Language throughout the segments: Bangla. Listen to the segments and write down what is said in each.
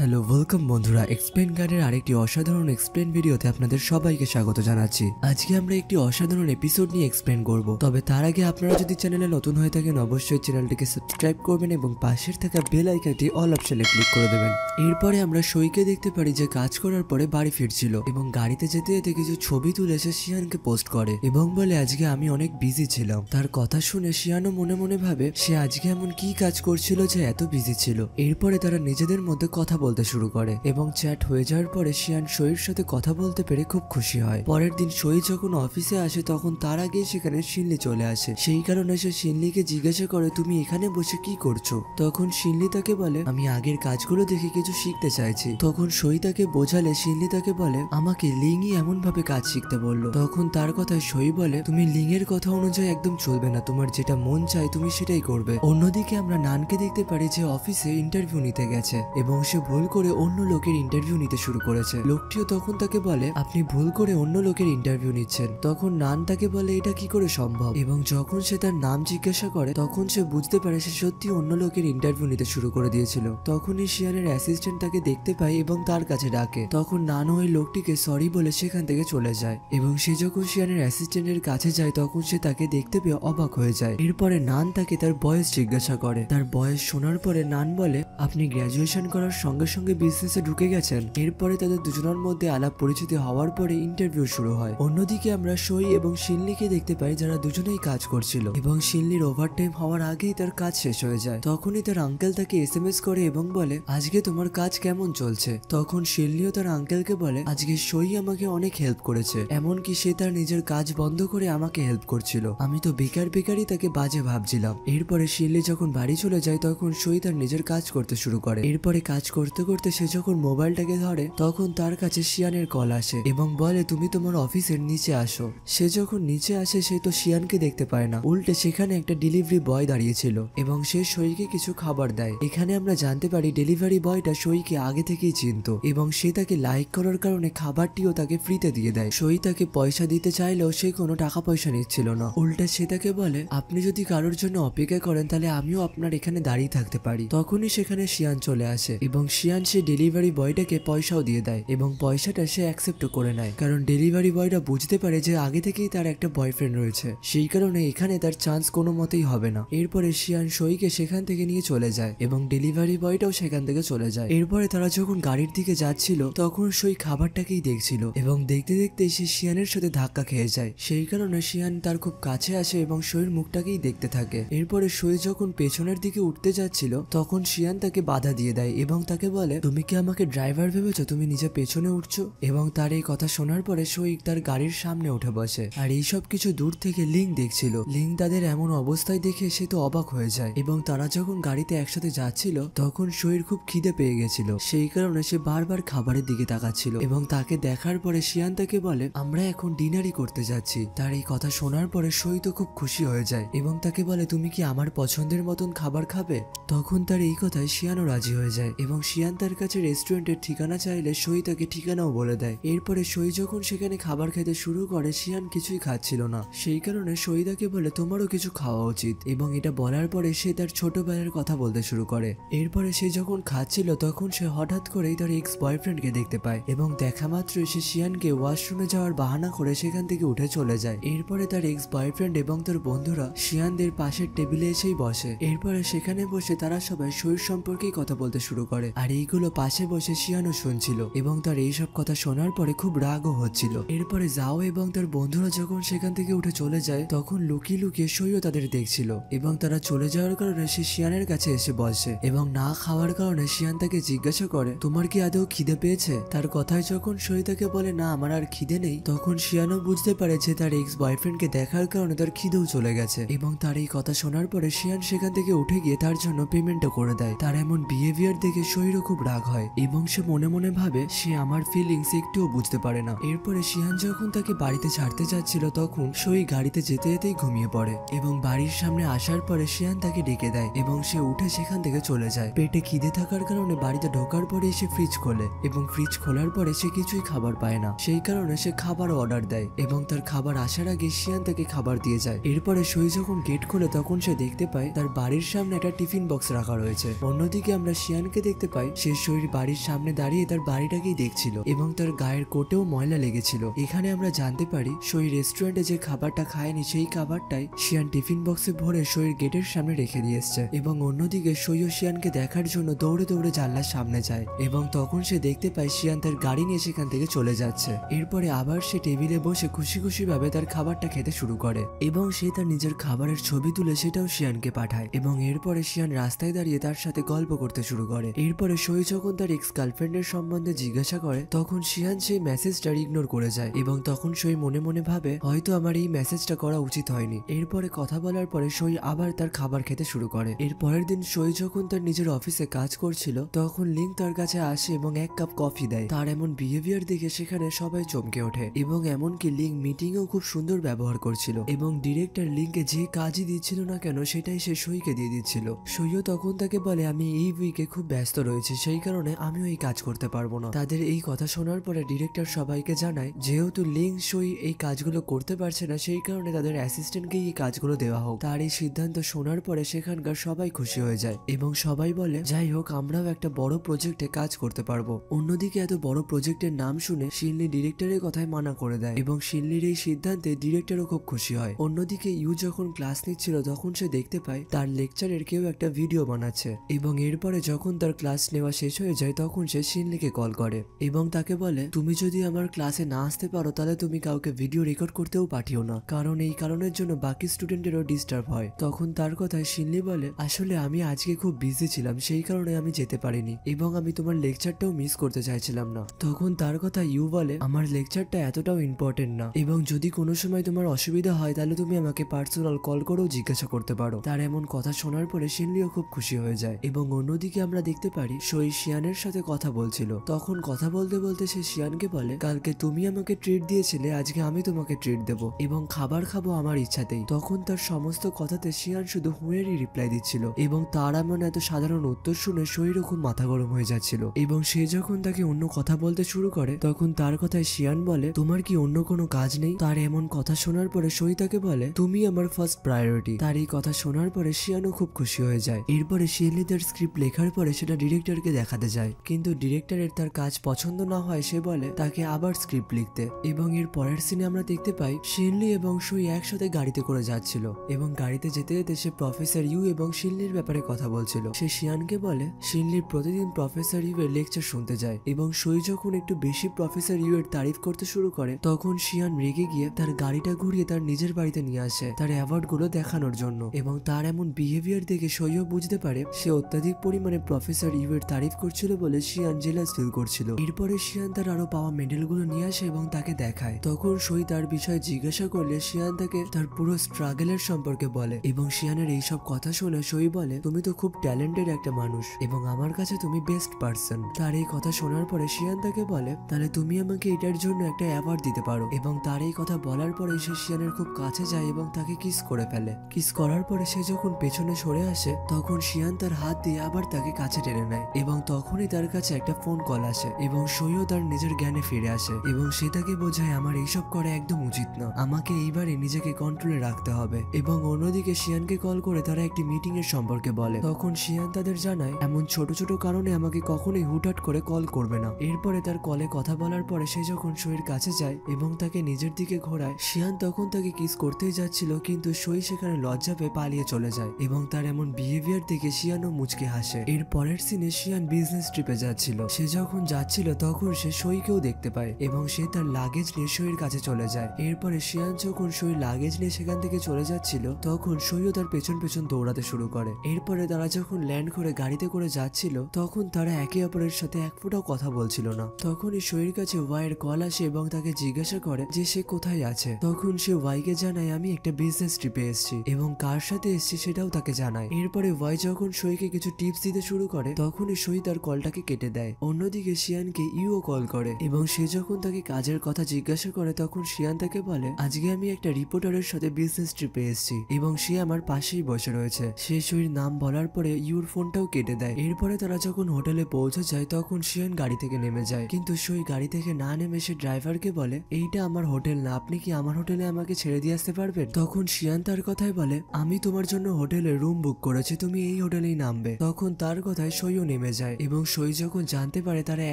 হ্যালো ওয়েলকাম বন্ধুরা, এক্সপ্লেন গাইডের আরেকটি অসাধারণ এক্সপ্লেন ভিডিওতে আপনাদের সবাইকে স্বাগত জানাচ্ছি। আজকে আমরা একটি অসাধারণ এপিসোড নিয়ে এক্সপ্লেন করব। তবে তার আগে আপনারা যদি চ্যানেলে নতুন হয়ে থাকেন অবশ্যই চ্যানেলটিকে সাবস্ক্রাইব করবেন এবং পাশের থাকা বেল আইকনটি অল অপশনে ক্লিক করে দেবেন। এরপরে আমরা সইকে দেখতে পারি যে কাজ করার পরে বাড়ি ফিরছিল এবং গাড়িতে যেতে যেতে কিছু ছবি তুলে সে শিয়ানকে পোস্ট করে এবং বলে আজকে আমি অনেক বিজি ছিলাম। তার কথা শুনে শিয়ানও মনে মনে ভাবে সে আজকে এমন কি কাজ করছিল যে এত বিজি ছিল। এরপরে তারা নিজেদের মধ্যে কথা বলতে শুরু করে এবং চ্যাট হয়ে যাওয়ার পরে শিয়ান সইয়ের সাথে কথা বলতে পেরে খুব খুশি হয়। পরের দিন সই যখন অফিসে আসে তখন তার আগেই সেখানে শিনলি চলে আসে। সেই কারণে সে শিনলিকে জিজ্ঞাসা করে তুমি এখানে বসে কি করছো। তখন শিনলি তাকে বলে আমি আগের কাজগুলো দেখে কিছু শিখতে চাইছি। তখন সই তাকে বোঝালে শিনলি তাকে বলে আমাকে লিংই এমন ভাবে কাজ শিখতে বললো। তখন তার কথায় সই বলে তুমি লিংয়ের কথা অনুযায়ী একদম চলবে না, তোমার যেটা মন চায় তুমি সেটাই করবে। অন্যদিকে আমরা নানকে দেখতে পারি যে অফিসে ইন্টারভিউ নিতে গেছে এবং সে ভুল করে অন্য লোকের ইন্টারভিউ নিতে শুরু করেছে। লোকটিও তখন তাকে বলে আপনি ভুল করে অন্য লোকের ইন্টারভিউ নিচ্ছেন। তখন নান তাকে বলে এটা কি করে সম্ভব এবং যখন সে তার নাম জিজ্ঞাসা করে তখন সে বুঝতে পারে সে সত্যি অন্য লোকের ইন্টারভিউ নিতে শুরু করে দিয়েছিল। তখনই শিয়ানের অ্যাসিস্ট্যান্ট তাকে দেখতে পায় এবং তার কাছে ডাকে। তখন নান ওই লোকটিকে সরি বলে সেখান থেকে চলে যায় এবং সে যখন শিয়ানের অ্যাসিস্ট্যান্টের কাছে যায় তখন সে তাকে দেখতে পেয়ে অবাক হয়ে যায়। এরপরে নান তাকে তার বয়স জিজ্ঞাসা করে। তার বয়স শোনার পরে নান বলে আপনি গ্রাজুয়েশন করার সঙ্গে সঙ্গে বিজনেসে ঢুকে গেছেন। এরপরে তাদের দুজনের মধ্যে আলাপ পরিচিতি হওয়ার পরে ইন্টারভিউ শুরু হয়। অন্যদিকে আমরা সই এবং শিনলিকে দেখতে পাই যারা দুজনেই কাজ করছিল এবং শিনলির ওভারটাইম হওয়ার আগেই তার কাজ শেষ হয়ে যায়। তখনই তার আঙ্কেল তাকে এসএমএস করে এবং বলে আজকে তোমার কাজ কেমন চলছে। তখন শিনলিও তার আঙ্কেলকে বলে আজকে সই আমাকে অনেক হেল্প করেছে, এমনকি সে তার নিজের কাজ বন্ধ করে আমাকে হেল্প করছিল। আমি তো বেকারই তাকে বাজে ভাবছিলাম। এরপরে শিনলি যখন বাড়ি চলে যায় তখন সই তার নিজের কাজ করতে শুরু করে। এরপরে কাজ করতে করতে সে যখন মোবাইলটাকে ধরে তখন তার কাছে শিয়ানের কল আসে এবং বলে তুমি তোমার অফিসের নিচে আসো। সে যখন নিচে আসে সে তো শিয়ানকে দেখতে পায় না, উল্টে সেখানে একটা ডেলিভারি বয় দাঁড়িয়েছিল এবং সে সইকে কিছু খাবার দেয়। এখানে আমরা জানতে পারি ডেলিভারি বয়টা সইকে আগে থেকেই চিনতো এবং সে তাকে লাইক করার কারণে খাবারটিও তাকে ফ্রিতে দিয়ে দেয়। সই তাকে পয়সা দিতে চাইলেও সে কোনো টাকা পয়সা নিচ্ছিল না, উল্টে সে তাকে বলে আপনি যদি কারোর জন্য অপেক্ষা করেন তাহলে আমিও আপনার এখানে দাঁড়িয়ে থাকতে পারি। তখনই সেখানে শিয়ান চলে আসে এবং শিয়ান সে ডেলিভারি বয়টাকে পয়সাও দিয়ে দেয় এবং পয়সাটা সে অ্যাকসেপ্ট করে নেয় কারণ ডেলিভারি বয়টা বুঝতে পারে যে আগে থেকেই তার একটা বয়ফ্রেন্ড রয়েছে, সেই কারণে এখানে তার চান্স কোনো মতেই হবে না। এরপরে শিয়ান সইকে সেখান থেকে নিয়ে চলে যায় এবং ডেলিভারি বয়টাও সেখান থেকে চলে যায়। এরপরে তারা যখন গাড়ির দিকে যাচ্ছিল তখন সই খাবারটাকেই দেখছিল এবং দেখতে দেখতে সে শিয়ানের সাথে ধাক্কা খেয়ে যায়। সেই কারণে শিয়ান তার খুব কাছে আসে এবং সইয়ের মুখটাকেই দেখতে থাকে। এরপরে সই যখন পেছনের দিকে উঠতে যাচ্ছিল তখন শিয়ান তাকে বাধা দিয়ে দেয় এবং তাকে বলে তুমি কি আমাকে ড্রাইভার ভেবেছো, তুমি নিজে পেছনে উঠছো। এবং তার এই কথা শোনার পরে সই তার গাড়ির সামনে উঠে বসে। আর এইসব কিছু দূর থেকে লিং দেখছিল। লিং তাদের এমন অবস্থায় দেখে সে তো অবাক হয়ে যায় এবং তারা যখন গাড়িতে একসাথে যাচ্ছিল তখন সইয়ের খুব খিদে পেয়ে গেছিল, সেই কারণে সে বারবার খাবারের দিকে তাকাচ্ছিল এবং তাকে দেখার পরে শিয়ান তাকে বলে আমরা এখন ডিনারই করতে যাচ্ছি। তার এই কথা শোনার পরে সই তো খুব খুশি হয়ে যায় এবং তাকে বলে তুমি কি আমার পছন্দের মতন খাবার খাবে। তখন তার এই কথায় শিয়ানও রাজি হয়ে যায় এবং শিয়ান তার কাছে রেস্টুরেন্টের ঠিকানা চাইলে সই তাকে ঠিকানাও বলে দেয়। এরপরে সই যখন সেখানে খাবার খেতে শুরু করে শিয়ান কিছুই খাচ্ছিল না, সেই কারণে সই তাকে বলে তোমারও কিছু খাওয়া উচিত এবং এটা বলার পরে সে তার ছোটবেলার কথা বলতে শুরু করে। এরপরে সে যখন খাচ্ছিল তখন সে হঠাৎ করেই তার এক্স বয়ফ্রেন্ডকে দেখতে পায় এবং দেখা মাত্রই সে শিয়ানকে ওয়াশরুমে যাওয়ার বাহানা করে সেখান থেকে উঠে চলে যায়। এরপরে তার এক্স বয়ফ্রেন্ড এবং তার বন্ধুরা শিয়ানদের পাশের টেবিলে এসেই বসে। এরপরে সেখানে বসে তারা সবাই সইয়ের সম্পর্কেই কথা বলতে শুরু করে আর এইগুলো পাশে বসে শিয়ানও শুনছিল এবং তার এইসব কথা শোনার পরে খুব রাগও হচ্ছিল। এরপরে জাও এবং তার বন্ধুরা যখন সেখান থেকে উঠে চলে যায় তখন লুকিয়ে লুকিয়ে সইও তাদের দেখছিল এবং তারা চলে যাওয়ার কারণে সে শিয়ানের কাছে এসে বসে এবং না খাওয়ার কারণে শিয়ান তাকে জিজ্ঞাসা করে তোমার কি আদৌ খিদে পেয়েছে। তার কথায় যখন সই তাকে বলে না আমার আর খিদে নেই তখন শিয়ানও বুঝতে পারে যে তার এক্স বয়ফ্রেন্ডকে দেখার কারণে তার খিদেও চলে গেছে এবং তার এই কথা শোনার পরে শিয়ান সেখান থেকে উঠে গিয়ে তার জন্য পেমেন্টও করে দেয়। তার এমন বিহেভিয়ার দেখে সইরও খুব রাগ হয় এবং সে মনে মনে ভাবে সে আমার ফিলিংস একটুও বুঝতে পারে না। এরপরে শিয়ান যখন তাকে বাড়িতে ছাড়তে যাচ্ছিল তখন সই গাড়িতে যেতে যেতেই ঘুমিয়ে পড়ে এবং বাড়ির সামনে আসার পরে শিয়ান তাকে ডেকে দেয় এবং সে উঠে সেখান থেকে চলে যায়। পেটে খিদে থাকার কারণে বাড়িতে ঢোকার পরে সে ফ্রিজ খোলে এবং ফ্রিজ খোলার পরে সে কিছুই খাবার পায় না, সেই কারণে সে খাবার অর্ডার দেয় এবং তার খাবার আসার আগে শিয়ান তাকে খাবার দিয়ে যায়। এরপরে সই যখন গেট খোলে তখন সে দেখতে পায় তার বাড়ির সামনে একটা টিফিন বক্স রাখা রয়েছে। অন্যদিকে আমরা শিয়ানকে দেখতে পাই পাই সে সইর বাড়ির সামনে দাঁড়িয়ে তার বাড়িটাকেই দেখছিল এবং তার গায়ের কোটেও ময়লা লেগেছিল। এখানে আমরা জানতে পারি সই রেস্টুরেন্টে যে খাবারটা খায়নি সেই খাবারটাই শিয়ান টিফিন বক্সে ভরে সইর গেটের সামনে রেখে দিয়ে এসছে। এবং অন্যদিকে সই ও শিয়ানকে দেখার জন্য দৌড়ে দৌড়ে জানলার সামনে যায় এবং তখন সে দেখতে পায় শিয়ান তার গাড়ি নিয়ে সেখান থেকে চলে যাচ্ছে। এরপরে আবার সে টেবিলে বসে খুশি খুশি ভাবে তার খাবারটা খেতে শুরু করে এবং সে তার নিজের খাবারের ছবি তুলে সেটাও শিয়ানকে পাঠায় এবং এরপরে শিয়ান রাস্তায় দাঁড়িয়ে তার সাথে গল্প করতে শুরু করে। এরপরে সই যখন তার এক্স গার্লফ্রেন্ডের সম্বন্ধে জিজ্ঞাসা করে তখন শিয়ান সেই মেসেজটা ইগনোর করে যায় এবং তখন সই মনে মনে ভাবে হয়তো আমার এই মেসেজটা করা উচিত হয়নি। এরপরে কথা বলার পরে সই আবার তার খাবার খেতে শুরু করে। এর পরের দিন সই যখন তার নিজের অফিসে কাজ করছিল তখন লিং তার কাছে আসে এবং এক কাপ কফি দেয়। তার এমন বিহেভিয়ার দেখে সেখানে সবাই চমকে ওঠে এবং এমনকি লিং মিটিংয়েও খুব সুন্দর ব্যবহার করছিল এবং ডিরেক্টর লিংকে যে কাজই দিচ্ছিল না কেন সেটাই সে সইকে দিয়ে দিচ্ছিল। সইও তখন তাকে বলে আমি এই উইকে খুব ব্যস্ত রয়েছে সেই কারণে আমিও এই কাজ করতে পারবো না। তাদের এই কথা শোনার পরে ডিরেক্টর সবাইকে জানায় যেহেতু লিং সই এই কাজগুলো করতে পারছে না সেই কারণে তাদের অ্যাসিস্ট্যান্টকেই এই কাজগুলো দেওয়া হোক। তার এই সিদ্ধান্ত শোনার পরে সেখানকার সবাই খুশি হয়ে যায় এবং সবাই বলে যাই হোক আমরাও একটা বড় প্রজেক্টে কাজ করতে পারবো। অন্যদিকে এত বড় প্রজেক্টের নাম শুনে শিনলি ডিরেক্টরের কথায় মানা করে দেয় এবং শিনলির এই সিদ্ধান্তে ডিরেক্টরও খুব খুশি হয়। অন্যদিকে ইউ যখন ক্লাস নিচ্ছিল তখন সে দেখতে পায় তার লেকচারের কেউ একটা ভিডিও বানাচ্ছে এবং এরপরে যখন তার ক্লাস নেওয়া শেষ হয়ে যায় তখন সে শিনলিকে কল করে এবং তাকে বলে তুমি যদি আমার ক্লাসে না আসতে পারো তাহলে তুমি কাউকে ভিডিও রেকর্ড করতেও পাঠিও না, কারণ এই কারণের জন্য বাকি স্টুডেন্টেরও ডিস্টার্ব হয়। তখন তার কথায় শিনলি বলে আসলে আমি আজকে খুব বিজি ছিলাম সেই কারণে আমি যেতে পারিনি এবং আমি তোমার লেকচারটাও মিস করতে চাইছিলাম না। তখন তার কথা ইউ বলে আমার লেকচারটা এতটাও ইম্পর্টেন্ট না এবং যদি কোনো সময় তোমার অসুবিধা হয় তাহলে তুমি আমাকে পার্সোনাল কল করেও জিজ্ঞাসা করতে পারো। তার এমন কথা শোনার পরে শিনলিও খুব খুশি হয়ে যায় এবং অন্যদিকে আমরা দেখতে পারি সই শিয়ানের সাথে কথা বলছিল। তখন কথা বলতে বলতে সে শিয়ানকে বলে কালকে তুমি আমাকে ট্রিট দিয়েছিলে আজকে আমি তোমাকে ট্রিট দেবো এবং খাবার খাবো আমার ইচ্ছাতেই। তখন তার সমস্ত কথাতে শিয়ান শুধু হুঁয়েরই রিপ্লাই দিচ্ছিল এবং তার এমন এত সাধারণ উত্তর শুনে শরীরও খুব মাথা গরম হয়ে যাচ্ছিল এবং সে যখন তাকে অন্য কথা বলতে শুরু করে তখন তার কথায় শিয়ান বলে তোমার কি অন্য কোনো কাজ নেই? তার এমন কথা শোনার পরে সই তাকে বলে তুমি আমার ফার্স্ট প্রায়োরিটি। তার এই কথা শোনার পরে শিয়ানও খুব খুশি হয়ে যায়। এরপরে শিয়ালি তার স্ক্রিপ্ট লেখার পরে সেটা ডিরেক্টরকে দেখাতে যায় কিন্তু ডিরেক্টরের তার কাজ পছন্দ না হয় সে বলে তাকে আবার স্ক্রিপ্ট লিখতে এবং এর পরের সিনে আমরা দেখতে পাই শিনলি এবং সই একসাথে গাড়িতে করে যাচ্ছিল এবং গাড়িতে যেতে যেতে সে প্রফেসর ইউ এবং শিনলির ব্যাপারে কথা বলছিল। সে শিয়ানকে বলে শিনলি প্রতিদিন প্রফেসর ইউ এর লেকচার শুনতে যায় এবং সই যখন একটু বেশি প্রফেসর ইউ এর তারিফ করতে শুরু করে তখন শিয়ান রেগে গিয়ে তার গাড়িটা ঘুরিয়ে তার নিজের বাড়িতে নিয়ে আসে তার অ্যাওয়ার্ড গুলো দেখানোর জন্য এবং তার এমন বিহেভিয়ার দেখে সইও বুঝতে পারে সে অত্যাধিক পরিমাণে প্রফেসর ইউ এর তারিফ করছিল বলে শিয়ান জেলাস ফিল করছিল। এরপরে শিয়ান তার আরো পাওয়া মেডেল গুলো নিয়ে আসে এবং তাকে দেখায়। তখন সই তার বিষয়ে জিজ্ঞাসা করলে শিয়ান তাকে তার পুরো স্ট্রাগলের সম্পর্কে বলে এবং শিয়ানের এইসব কথা শুনে সই বলে তুমি তো খুব ট্যালেন্টেড একটা মানুষ এবং আমার কাছে তুমি বেস্ট পার্সন। তার এই কথা শোনার পরে শিয়ান তাকে বলে তাহলে তুমি আমাকে এটার জন্য একটা অ্যাওয়ার্ড দিতে পারো এবং তার এই কথা বলার পরে সে শিয়ানের খুব কাছে যায় এবং তাকে কিস করে ফেলে। কিস করার পরে সে যখন পেছনে সরে আসে তখন শিয়ান তার হাত দিয়ে আবার তাকে কাছে টেনে নেয় এবং তখনই তার কাছে একটা ফোন কল আসে এবং সইও তার নিজের জ্ঞানে ফিরে আসে এবং সে তাকে বোঝায় আমার এইসব করা একদম উচিত না, আমাকে এইবারে নিজেকে কন্ট্রোলে রাখতে হবে। এবং অন্যদিকে শিয়ানকে কল করে তারা একটি মিটিং এর সম্পর্কে বলে। তখন শিয়ান তাদের জানায় এমন ছোট ছোট কারণে আমাকে কখনোই হুটহাট করে কল করবে না। এরপরে তার কলে কথা বলার পরে সে যখন সইয়ের কাছে যায় এবং তাকে নিজের দিকে ঘোরায় শিয়ান তখন তাকে কিস করতেই যাচ্ছিল কিন্তু সই সেখানে লজ্জা পেয়ে পালিয়ে চলে যায় এবং তার এমন বিহেভিয়ার দেখে শিয়ানও মুচকে হাসে। এর পরের সিনে শিয়ান বিজনেস ট্রিপে যাচ্ছিল। সে যখন যাচ্ছিল তখন সে সইকেও দেখতে পায় এবং সে তার লাগেজ নিয়ে সইয়ের কাছে চলে যায়। এরপরে শিয়ান যখন সই লাগেজ নিয়ে সেখান থেকে চলে যাচ্ছিল তখন সইও তার পেছন পেছন দৌড়াতে শুরু করে। এরপরে তারা যখন ল্যান্ড করে গাড়িতে করে যাচ্ছিল তখন তারা একে অপরের সাথে এক ফোঁটাও কথা বলছিল না। তখনই সইয়ের কাছে ওয়াইয়ের কল আসে এবং তাকে জিজ্ঞাসা করে যে সে কোথায় আছে। তখন সে ওয়াইকে জানায় আমি একটা বিজনেস ট্রিপে এসেছি এবং কার সাথে এসেছি সেটাও তাকে জানায়। এরপরে ওয়াই যখন সইকে কিছু টিপস দিতে শুরু করে তখনই সই তার কলটাকে কেটে দেয়। অন্যদিকে শিয়ানকে ইউও কল করে এবং সে যখন তাকে কাজের কথা জিজ্ঞাসা করে তখন শিয়ান তাকে বলে আজকে আমি একটা রিপোর্টারের সাথে বিজনেস ট্রিপে এসেছি এবং সে আমার পাশেই বসে রয়েছে। সে সইর নাম বলার পরে ইউর ফোনটাও কেটে দেয়। এরপরে তারা যখন হোটেলে পৌঁছে যায় তখন শিয়ান গাড়ি থেকে নেমে যায় কিন্তু সই গাড়ি থেকে না নেমে সে ড্রাইভারকে বলে এইটা আমার হোটেল না, আপনি কি আমার হোটেলে আমাকে ছেড়ে দিয়ে আসতে পারবেন? তখন শিয়ান তার কথায় বলে আমি তোমার জন্য হোটেলে রুম বুক করেছি, তুমি এই হোটেলেই নামবে। তখন তার কথায় সইও নেমে নেমে যায় এবং সই যখন জানতে পারে তারা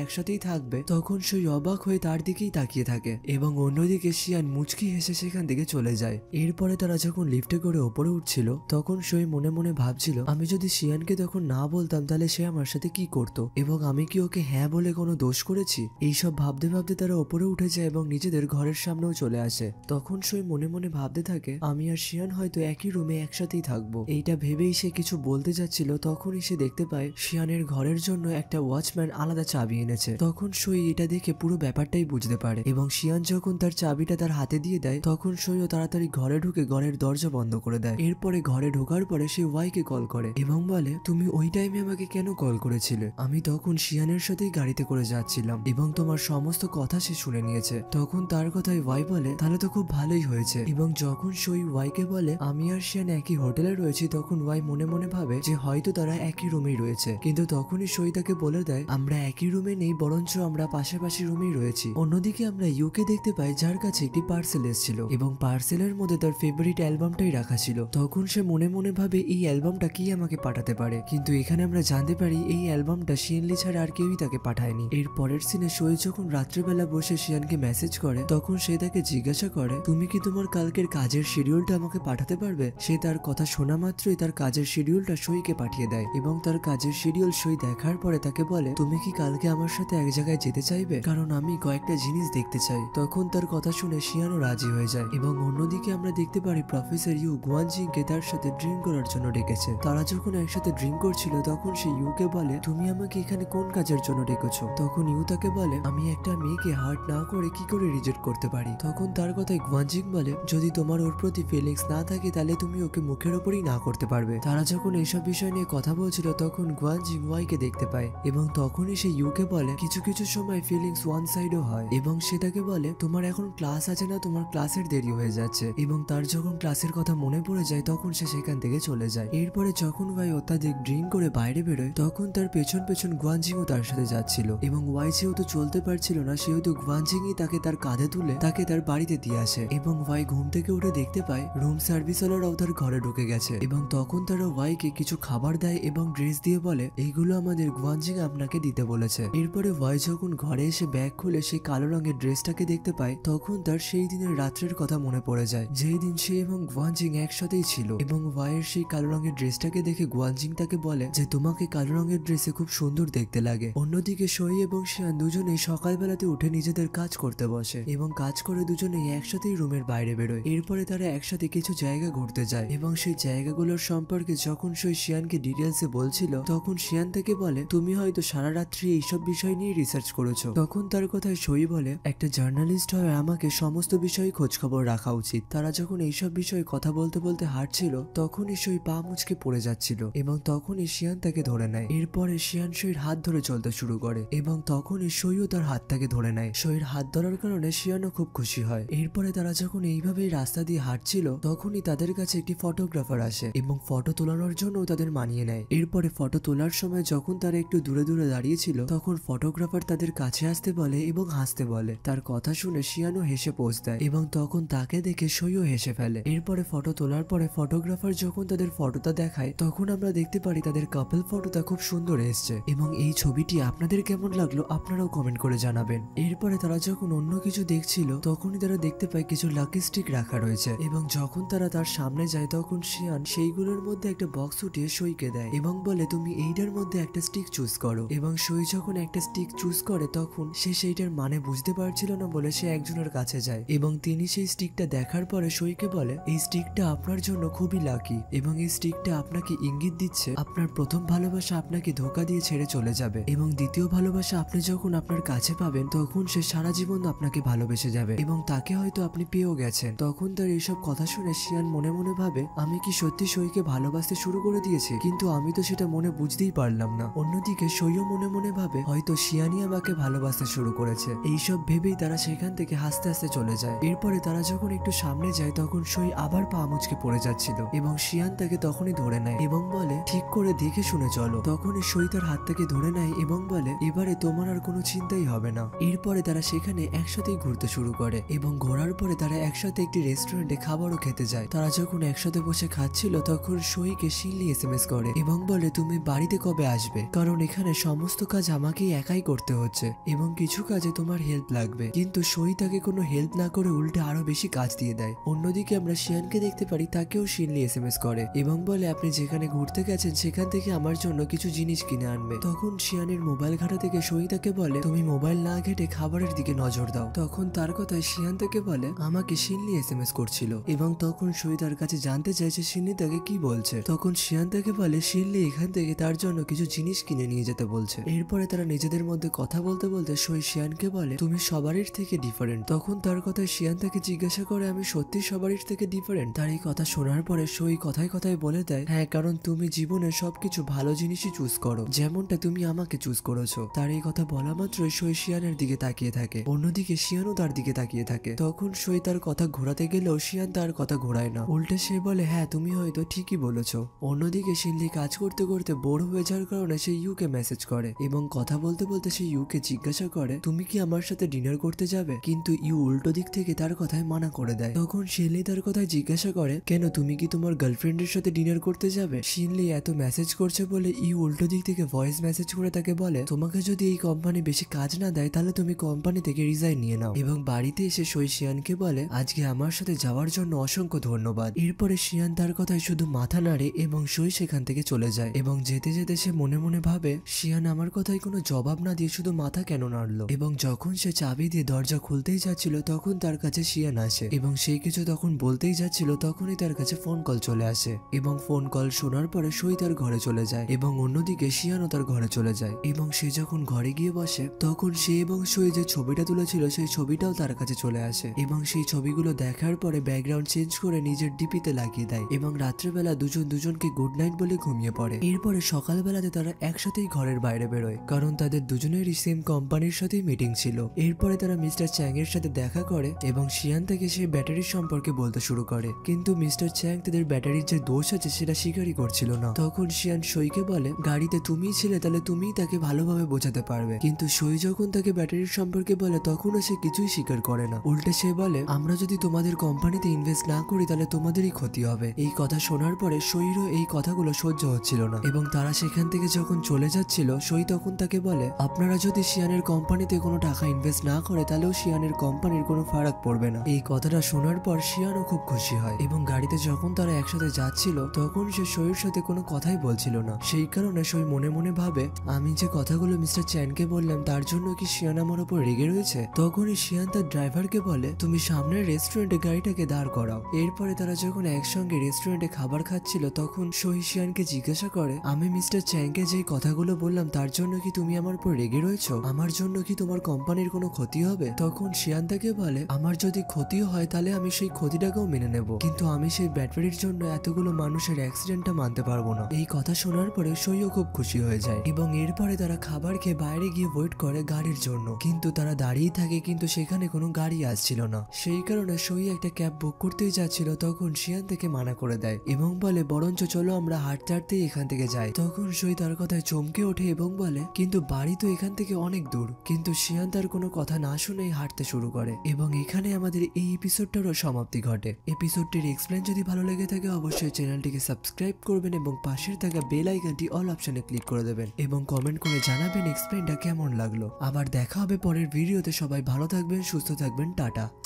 একসাথেই থাকবে তখন সই অবাক হয়ে তার দিকেই তাকিয়ে থাকে এবং অন্যদিকে শিয়ান মুচকি হেসে সেখান থেকে চলে যায়। এরপরে তারা যখন লিফটে করে ওপরে উঠছিল তখন সই মনে মনে ভাবছিল আমি যদি শিয়ানকে তখন না বলতাম তাহলে সে আমার সাথে কি করতো এবং আমি কি ওকে হ্যাঁ বলে কোনো দোষ করেছি। এইসব ভাবতে ভাবতে তারা ওপরে উঠে যায় এবং নিজেদের ঘরের সামনেও চলে আসে। তখন সই মনে মনে ভাবতে থাকে আমি আর শিয়ান হয়তো একই রুমে একসাথেই থাকবো। এইটা ভেবেই সে কিছু বলতে যাচ্ছিল তখনই সে দেখতে পায় শিয়ানের ঘরের জন্য একটা ওয়াচম্যান আলাদা চাবি এনেছে। তখন সই এটা দেখে পুরো ব্যাপারটাই বুঝতে পারে এবং শিয়ান যখন তার চাবিটা তার হাতে দিয়ে দেয় তখন সইও তাড়াতাড়ি ঘরে ঢুকে ঘরের দরজা বন্ধ করে দেয়। এরপরে ঘরে ঢোকার পরে সে ওয়াইকে কল করে এবং বলে তুমি ওই টাইমে আমাকে কেন কল করেছিলে? আমি তখন শিয়ানের সাথেই গাড়িতে করে যাচ্ছিলাম এবং তোমার সমস্ত কথা সে শুনে নিয়েছে। তখন তার কথায় ওয়াই বলে তাহলে তো খুব ভালোই হয়েছে। এবং যখন সই ওয়াইকে বলে আমি আর শিয়ান একই হোটেলে রয়েছি তখন ওয়াই মনে মনে ভাবে যে হয়তো তারা একই রুমেই রয়েছে, কিন্তু তখনই সই তাকে বলে দেয় আমরা একই রুমে নেই বরঞ্চ আমরা পাশাপাশি রুমেই রয়েছি। অন্যদিকে আমরা ইউকে দেখতে পাই যার কাছে একটি পার্সেল এসেছিল এবং পার্সেলের মধ্যে তার ফেভারিট অ্যালবামটাই রাখা ছিল। তখন সে মনে মনে ভাবে এই অ্যালবামটা কি আমাকে পাঠাতে পারে, কিন্তু এখানে আমরা জানতে পারি এই অ্যালবামটা শিয়ানলি ছাড়া আর কেউই তাকে পাঠায়নি। এর পরের সিনে সই যখন রাত্রেবেলা বসে শিয়ানকে মেসেজ করে তখন সে তাকে জিজ্ঞাসা করে তুমি কি তোমার কালকের কাজের শিডিউলটা আমাকে পাঠাতে পারবে? সে তার কথা শোনা মাত্রই তার কাজের শিডিউলটা সইকে পাঠিয়ে দেয় এবং তার কাজের শিডিউল সই দেখার পরে তাকে বলে তুমি কি কালকে আমার সাথে এক জায়গায় যেতে চাইবে, কারণ আমি কয়েকটা জিনিস দেখতে চাই। তখন তার কথা শুনে শিয়ানও রাজি হয়ে যায় এবং অন্যদিকে আমরা দেখতে পারি প্রফেসর ইউ গুয়ানজিংকে তার সাথে ড্রিঙ্ক করার জন্য ডেকেছে। তারা যখন একসাথে ড্রিঙ্ক করছিল তখন সে ইউকে বলে তুমি আমাকে এখানে কোন কাজের জন্য ডেকেছো? তখন ইউ তাকে বলে আমি একটা মেয়েকে হার্ট না করে কি করে রিজেক্ট করতে পারি। তখন তার কথায় গুয়ানজিং বলে যদি তোমার ওর প্রতি ফিলিংস না থাকে তাহলে তুমি ওকে মুখের ওপরই না করতে পারবে। তারা যখন এইসব বিষয় নিয়ে কথা বলছিল তখন গুয়ানজিং ওয়াইকে দেখতে পায় এবং তখনই সে ইউকে বলে কিছু কিছু সময় ফিলিংস ওয়ান সাইডও হয় এবং সে তাকে বলে তোমার এখন ক্লাস আছে না, তোমার ক্লাসের দেরি হয়ে যাচ্ছে। এবং তার যখন ক্লাসের কথা মনে পড়ে যায় তখন সে সেখান থেকে চলে যায়। এরপরে যখন ওয়াই অত্যাধিক ড্রিঙ্ক করে বাইরে বেরোয় তখন তার পেছন পেছন গুয়ানজিংও তার সাথে যাচ্ছিল এবং ওয়াই যেহেতু চলতে পারছিল না সেহেতু গুয়ানজিংই তাকে তার কাঁধে তুলে তাকে তার বাড়িতে দিয়ে আসে এবং ওয়াই ঘুম থেকে উঠে দেখতে পায় রুম সার্ভিস ওয়ালারাও তার ঘরে ঢুকে গেছে এবং তখন তারা ওয়াইকে কিছু খাবার দেয় এবং ড্রেস দিয়ে বলে এইগুলো আমাদের গুয়ানজিং আপনাকে দিতে বলেছে। এরপরে ওয়াই যখন ঘরে এসে ব্যাগ খুলে সেই কালো রঙের ড্রেসটাকে দেখতে পায় তখন তার সেই দিনের রাত্রের কথা মনে পড়ে যায় যেই দিন সে এবং গুয়ানজিং একসাথেই ছিল এবং ওয়াইয়ের সেই কালো রঙের ড্রেসটাকে দেখে গুয়ানজিং তাকে বলে যে তোমাকে কালো রঙের ড্রেসে খুব সুন্দর দেখতে লাগে। অন্যদিকে সই এবং শিয়ান দুজনেই সকালবেলাতে উঠে নিজেদের কাজ করতে বসে এবং কাজ করে দুজনেই একসাথেই রুমের বাইরে বেরোয়। এরপরে তারা একসাথে কিছু জায়গা ঘুরতে যায় এবং সেই জায়গাগুলোর সম্পর্কে যখন সই শিয়ানকে ডিটেলসে বলছিল তখন শিয়ান তাকে বলে তুমি হয়তো সারা রাত্রি এইসব বিষয় নিয়ে রিসার্চ করেছো। তখন তার কথায় সই বলে একটা জার্নালিস্ট হয়ে আমাকে সমস্ত বিষয়ে খোঁজ খবর রাখা উচিত। তারা যখন এইসব বিষয়ে কথা বলতে বলতে হাঁটছিল তখনই সই পা মুচকে পড়ে যাচ্ছিল এবং তখনই শিয়ান তাকে ধরে নেয়। এরপরে শিয়ান সইয়ের হাত ধরে চলতে শুরু করে এবং তখনই সইও তার হাতটাকে ধরে নেয়। সইয়ের হাত ধরার কারণে শিয়ানও খুব খুশি হয়। এরপরে তারা যখন এইভাবেই রাস্তা দিয়ে হাঁটছিল তখনই তাদের কাছে একটি ফটোগ্রাফার আসে এবং ফটো তোলানোর জন্য তাদের মানিয়ে নেয়। এরপরে ফটো তোলার সময় যখন তারা একটু দূরে দূরে দাঁড়িয়েছিল তখন ফটোগ্রাফার তাদের কাছে আসতে বলে এবং হাসতে বলে। তার কথা শুনে শিয়ানও হেসে পোজ দেয় এবং তখন তাকে দেখে সইও হেসে ফেলে। এরপরে ফটো তোলার পরে ফটোগ্রাফার যখন তাদের ফটোটা দেখায় তখন আমরা দেখতে পারি তাদের কাপল ফটোটা খুব সুন্দর এসছে এবং এই ছবিটি আপনাদের কেমন লাগলো আপনারাও কমেন্ট করে জানাবেন। এরপরে তারা যখন অন্য কিছু দেখছিল তখনই তারা দেখতে পায় কিছু লাকি স্টিক রাখা রয়েছে এবং যখন তারা তার সামনে যায় তখন শিয়ান সেইগুলোর মধ্যে একটা বক্স উঠিয়ে সইকে দেয় এবং বলে তুমি এইটার মধ্যে একটা স্টিক চুজ করো। এবং সই যখন একটা স্টিক চুজ করে তখন সে সেইটার মানে বুঝতে পারছিল না বলে সে একজনের কাছে যায় এবং তিনি সেই স্টিকটা দেখার পরে সইকে বলে এই স্টিকটা আপনার জন্য খুবই লাকি এবং এই স্টিকটা আপনাকে ইঙ্গিত দিচ্ছে আপনার প্রথম ভালোবাসা আপনাকে ধোকা দিয়ে ছেড়ে চলে যাবে এবং দ্বিতীয় ভালোবাসা আপনি যখন আপনার কাছে পাবেন তখন সে সারা জীবন আপনাকে ভালোবেসে যাবে এবং তাকে হয়তো আপনি পেয়েও গেছেন। তখন তার এইসব কথা শুনে শিয়ান মনে মনে ভাবে আমি কি সত্যি সইকে ভালোবাসতে শুরু করে দিয়েছি, কিন্তু আমি তো সেটা মনে বুঝতেই পারলাম না। অন্যদিকে সইও মনে মনে ভাবে হয়তো শিয়ানই আমাকে ভালোবাসতে শুরু করেছে। এইসব ভেবেই তারা সেখান থেকে হাসতে হাসতে চলে যায়। এরপরে তারা যখন একটু সামনে যায় তখন সই আবার পা মুচকে পড়ে যাচ্ছিল এবং শিয়ান তাকে তখনই ধরে নেয় এবং বলে ঠিক করে দেখে শুনে চলো। তখনই সই তার হাত থেকে ধরে নেয় এবং বলে এবারে তোমার আর কোনো চিন্তাই হবে না। এরপরে তারা সেখানে একসাথেই ঘুরতে শুরু করে এবং ঘোরার পরে তারা একসাথে একটি রেস্টুরেন্টে খাবারও খেতে যায়। তারা যখন একসাথে বসে খাচ্ছিল তখন সইকে শিনলি এসএমএস করে এবং বলে তুমি বাড়িতে কবে আসবে, কারণ এখানে সমস্ত কাজ আমাকেই একাই করতে হচ্ছে এবং কিছু কাজে তোমার হেল্প লাগবে। কিন্তু সই তাকে কোনো হেল্প না করে উল্টে আরো বেশি কাজ দিয়ে দেয়। অন্যদিকে আমরা শিয়ানকে দেখতে পারি, তাকেও শিনলি এসএমএস করে এবং বলে আপনি যেখানে ঘুরতে গেছেন সেখান থেকে আমার জন্য কিছু জিনিস কিনে আনবে। তখন শিয়ানের মোবাইল ঘাটা থেকে সই তাকে বলে তুমি মোবাইল না ঘেটে খাবারের দিকে নজর দাও। তখন তার কথায় শিয়ান তাকে বলে আমাকে শিনলি এসএমএস করছিল এবং তখন সই তার কাছে জানতে চাইছে শিনলি তাকে কি বলছে। তখন শিয়ান তাকে বলে শিনলি এখান থেকে তার জন্য কিছু জিনিস কিনে নিয়ে যেতে বলছে। এরপরে তারা নিজেদের মধ্যে কথা বলতে বলতে সই শিয়ানকে বলে তুমি সবারই থেকে ডিফারেন্ট। তখন তার কথায় শিয়ান তাকে জিজ্ঞাসা করে আমি সত্যি সবারই থেকে ডিফারেন্ট? তার এই কথা শোনার পরে সই কথায় কথায় বলে দেয় হ্যাঁ, কারণ তুমি জীবনে সবকিছু ভালো জিনিসই চুজ করো, যেমনটা তুমি আমাকে চুজ করেছো। তার এই কথা বলা মাত্রই সই শিয়ানের দিকে তাকিয়ে থাকে, অন্যদিকে শিয়ানও তার দিকে তাকিয়ে থাকে। তখন সই তার কথা ঘোরাতে গেলেও শিয়ান তার কথা ঘোরায় না, উল্টে সে বলে হ্যাঁ তুমি হয়তো ঠিকই বলেছো। অন্যদিকে শিনলি কাজ করতে করতে বোর হয়ে যাওয়ার কারণে সে ইউকে মেসেজ করে এবং কথা বলতে বলতে সে ইউকে জিজ্ঞাসা করে তুমি কি আমার সাথে ডিনার করতে যাবে, কিন্তু ইউ উল্টো দিক থেকে তার কথায় মানা করে দেয়। তখন শিনলি তার কথায় জিজ্ঞাসা করে কেন, তুমি কি তোমার গার্লফ্রেন্ডের সাথে ডিনার করতে যাবে? শিনলি এত মেসেজ করছে বলে ইউ উল্টো দিক থেকে ভয়েস মেসেজ করে তাকে বলে তোমাকে যদি এই কোম্পানি বেশি কাজ না দেয় তাহলে তুমি কোম্পানি থেকে রিজাইন নিয়ে নাও। এবং বাড়িতে এসে সই শিয়ানকে বলে আজকে আমার সাথে যাওয়ার জন্য অসংখ্য ধন্যবাদ। এরপরে শিয়ান তার কথায় শুধু মাথা নাড়ে এবং সই সেখান থেকে চলে যায় এবং যেতে যেতে সে মনে মনে ভাবে শিয়ান আমার কথায় কোনো জবাব না দিয়ে শুধু মাথা কেন নাড়লো। এবং যখন সে চাবি দিয়ে দরজা খুলতেই যাচ্ছিল তখন তার কাছে শিয়ান আসে এবং সে কিছু তখন বলতেই যাচ্ছিল তখনই তার কাছে ফোন কল চলে আসে এবং ফোন কল শোনার পরে সই তার ঘরে চলে যায় এবং অন্যদিকে শিয়ানও তার ঘরে চলে যায়। এবং সে যখন ঘরে গিয়ে বসে তখন সে এবং সই যে ছবিটা তুলেছিল সেই ছবিটাও তার কাছে চলে আসে এবং সেই ছবিগুলো দেখার পরে ব্যাকগ্রাউন্ড চেঞ্জ করে নিজের ডিপিতে লাগিয়ে দেয় এবং রাত্রেবেলা দুজন দুজনকে গুড নাইট বলে ঘুমিয়ে পড়ে। এরপরে সকালবেলাতে তারা একসাথেই ঘরের বাইরে বেরোয়, কারণ তাদের দুজনেরই সেম কোম্পানির সাথেই মিটিং ছিল। এরপরে তারা মিস্টার চ্যাং এর সাথে দেখা করে এবং শিয়ান থেকে সে ব্যাটারির সম্পর্কে বলতে শুরু করে, কিন্তু মিস্টার চ্যাং তাদের ব্যাটারির যে দোষ আছে সেটা স্বীকারই করছিল না। তখন শিয়ান সইকে বলে গাড়িতে তুমিই ছিলে, তাহলে তুমিই তাকে ভালোভাবে বোঝাতে পারবে। কিন্তু সই যখন তাকে ব্যাটারির সম্পর্কে বলে তখনও সে কিছুই স্বীকার করে না, উল্টে সে বলে আমরা যদি তোমাদের কোম্পানিতে ইনভেস্ট না করি তাহলে তোমাদেরই ক্ষতি হবে। এই কথা শোনার পরে সইরও এই কথাগুলো সহ্য হচ্ছিল না এবং তারা সেখান থেকে যখন চলে যাচ্ছিল সই তখন তাকে বলে আপনারা যদি শিয়ানের কোম্পানিতে কোনো টাকা ইনভেস্ট না করে তাহলেও শিয়ানের কোম্পানির কোনো ফারাক পড়বে না। এই কথাটা শোনার পর শিয়ানও খুব খুশি হয় এবং গাড়িতে যখন তারা একসাথে যাচ্ছিল তখন সে সইয়ের সাথে কোনো কথাই বলছিল না। সেই কারণে সই মনে মনে ভাবে আমি যে কথাগুলো মিস্টার চ্যানকে বললাম তার জন্য কি শিয়ান আমার উপর রেগে রয়েছে। তখনই শিয়ান তার ড্রাইভারকে বলে তুমি সামনের রেস্টুরেন্টে গাড়িটাকে দাঁড় করাও। এরপরে তারা যখন একসঙ্গে রেস্টুরেন্টে খাবার খাচ্ছিল তখন সই শিয়ানকে জিজ্ঞাসা করে আমি মিস্টার চ্যাংকে যে কথাগুলো বললাম তার জন্য কি তুমি আমার উপর রেগে রয়েছো, আমার জন্য কি তোমার কোম্পানির কোনো ক্ষতি হবে? তখন শিয়ান তাকে বলে আমার যদি ক্ষতিও হয় তাহলে আমি সেই ক্ষতিটাকেও মেনে নেব, কিন্তু আমি সেই ব্যাটারির জন্য এতগুলো মানুষের অ্যাক্সিডেন্টটা মানতে পারবো না। এই কথা শোনার পরে সইও খুব খুশি হয়ে যায় এবং এরপরে তারা খাবার খেয়ে বাইরে গিয়ে ওয়েট করে গাড়ির জন্য, কিন্তু তারা দাঁড়িয়ে থাকে কিন্তু সেখানে কোনো গাড়ি আসছিল না। সেই কারণে সই একটা ক্যাব বুক করতেই যাচ্ছিল তখন শিয়ান থেকে মানা করে দেয় এবং বলে বরঞ্চ চলো আমরা হাঁটতে হাঁটতেই এখান থেকে যাই। তখন সই তার কথায় চমকে ওঠে এবং বলে কিন্তু বাড়ি তো এখান থেকে অনেক দূর। কিন্তু শিয়ান তার কোনো কথা না শুনেই হাঁটতে শুরু করে এবং এখানে আমাদের এই এপিসোডটারও সমাপ্তি ঘটে। এপিসোডটির এক্সপ্লেন যদি ভালো লেগে থাকে অবশ্যই চ্যানেলটিকে সাবস্ক্রাইব করবেন এবং পাশের থাকা বেল আইকনটি অল অপশনে ক্লিক করে দেবেন এবং কমেন্ট করে জানাবেন এক্সপ্লেনটা কেমন লাগলো। আবার দেখা হবে পরের ভিডিওতে। সবাই ভালো থাকবেন, সুস্থ থাকবেন, টাটা।